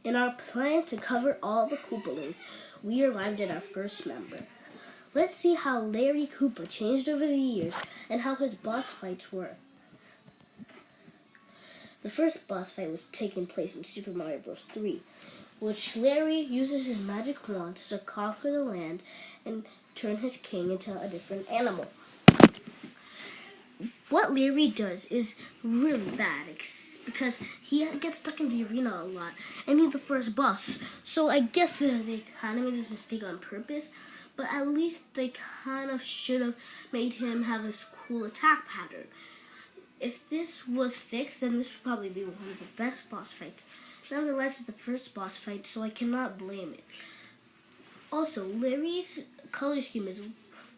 In our plan to cover all the Koopalings, we arrived at our first member. Let's see how Larry Koopa changed over the years and how his boss fights were. The first boss fight was taking place in Super Mario Bros. 3, which Larry uses his magic wands to conquer the land and turn his king into a different animal. What Larry does is really bad because he gets stuck in the arena a lot and he's the first boss. So I guess they kind of made this mistake on purpose, but at least they kind of should have made him have a cool attack pattern. If this was fixed, then this would probably be one of the best boss fights. Nonetheless, it's the first boss fight, so I cannot blame it. Also, Larry's color scheme is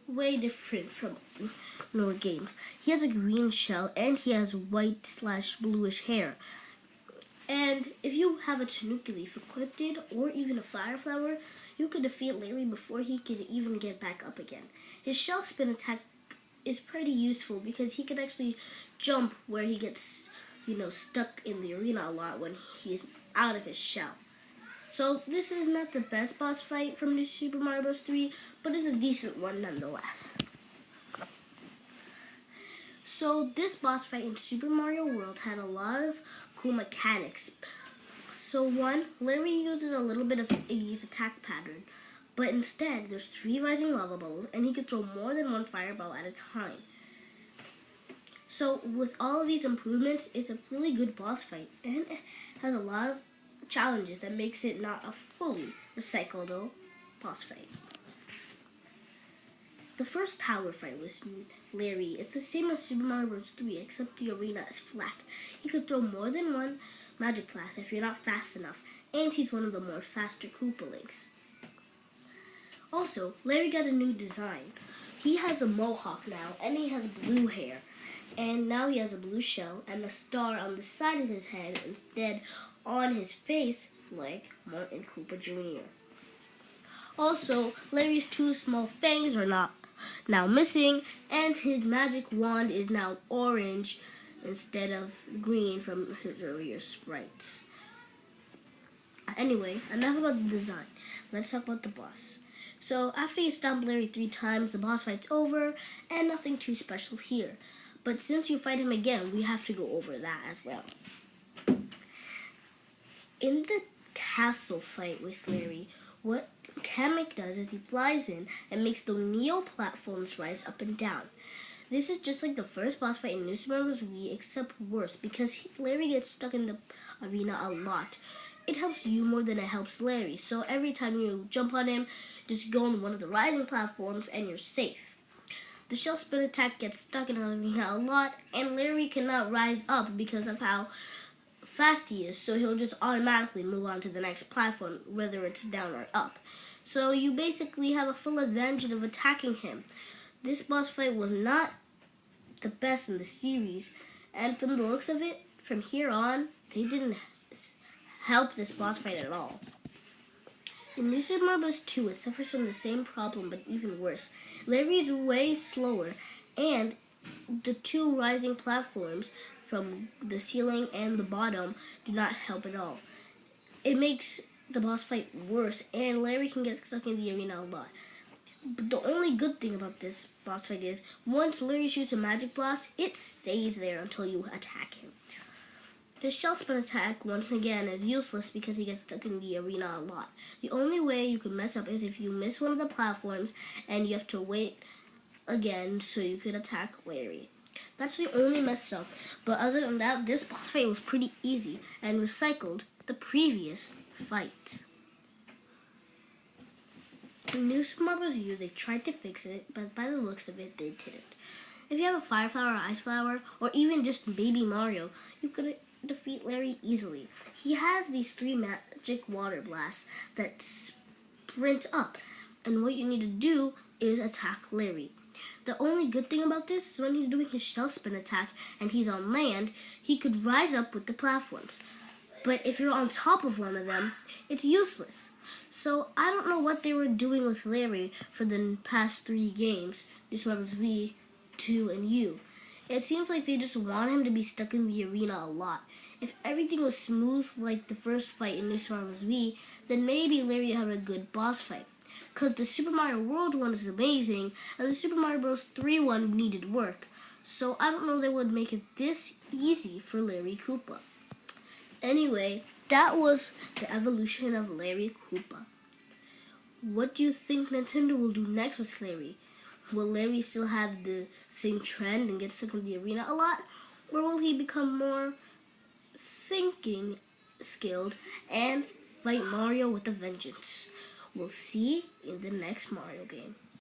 way different from newer games. He has a green shell and he has white/bluish hair. And if you have a Tanuki leaf equipped or even a fire flower, you could defeat Larry before he could even get back up again. His shell spin attack is pretty useful because he can actually jump where he gets, stuck in the arena a lot when he's out of his shell. So this is not the best boss fight from the Super Mario Bros. 3, but it's a decent one nonetheless. So this boss fight in Super Mario World had a lot of cool mechanics. So one, Larry uses a little bit of Iggy's attack pattern, but instead there's 3 rising lava bubbles and he can throw more than 1 fireball at a time. So with all of these improvements, it's a really good boss fight and it has a lot of challenges that makes it not a fully recyclable boss fight. The first tower fight was Larry. It's the same as Super Mario Bros. 3 except the arena is flat. He could throw more than 1 magic blast if you're not fast enough, and he's one of the more faster Koopalings. Also, Larry got a new design. He has a mohawk now, and he has blue hair. And now he has a blue shell and a star on the side of his head instead on his face like Martin Koopa Jr. Also, Larry's 2 small fangs are now missing, and his magic wand is now orange instead of green from his earlier sprites. Anyway, enough about the design. Let's talk about the boss. So, after you stomp Larry 3 times, the boss fight's over, and nothing too special here. But since you fight him again, we have to go over that as well. In the castle fight with Larry, what Kamek does is he flies in and makes the Neo platforms rise up and down. This is just like the first boss fight in New Super Mario Bros. Wii, except worse, because Larry gets stuck in the arena a lot. It helps you more than it helps Larry, so every time you jump on him, just go on one of the rising platforms and you're safe. The shell spin attack gets stuck in the arena a lot, and Larry cannot rise up because of how fast he is, so he'll just automatically move on to the next platform, whether it's down or up. So you basically have a full advantage of attacking him. This boss fight was not the best in the series, and from the looks of it, from here on, they didn't help this boss fight at all. In New Super Mario Bros. 2, it suffers from the same problem, but even worse. Larry is way slower, and the 2 rising platforms from the ceiling and the bottom do not help at all. It makes the boss fight worse, and Larry can get stuck in the arena a lot. But the only good thing about this boss fight is, once Larry shoots a magic blast, it stays there until you attack him. His shell spin attack, once again, is useless because he gets stuck in the arena a lot. The only way you can mess up is if you miss one of the platforms and you have to wait again so you can attack Larry. That's the only mess up, but other than that, this boss fight was pretty easy and recycled the previous fight. In New Super Mario Bros. U, they tried to fix it, but by the looks of it, they didn't. If you have a fire flower or ice flower, or even just baby Mario, you could defeat Larry easily. He has these 3 magic water blasts that sprint up, and what you need to do is attack Larry. The only good thing about this is when he's doing his shell spin attack and he's on land, he could rise up with the platforms. But if you're on top of one of them, it's useless. So I don't know what they were doing with Larry for the past 3 games, New Super Mario Bros. Wii, 2, and U. It seems like they just want him to be stuck in the arena a lot. If everything was smooth like the first fight in New Super Mario Bros. Wii, then maybe Larry would have a good boss fight. Because the Super Mario World one is amazing, and the Super Mario Bros. 3 one needed work. So I don't know if they would make it this easy for Larry Koopa. Anyway, that was the evolution of Larry Koopa. What do you think Nintendo will do next with Larry? Will Larry still have the same trend and get stuck in the arena a lot? Or will he become more thinking skilled and fight Mario with a vengeance? We'll see in the next Mario game.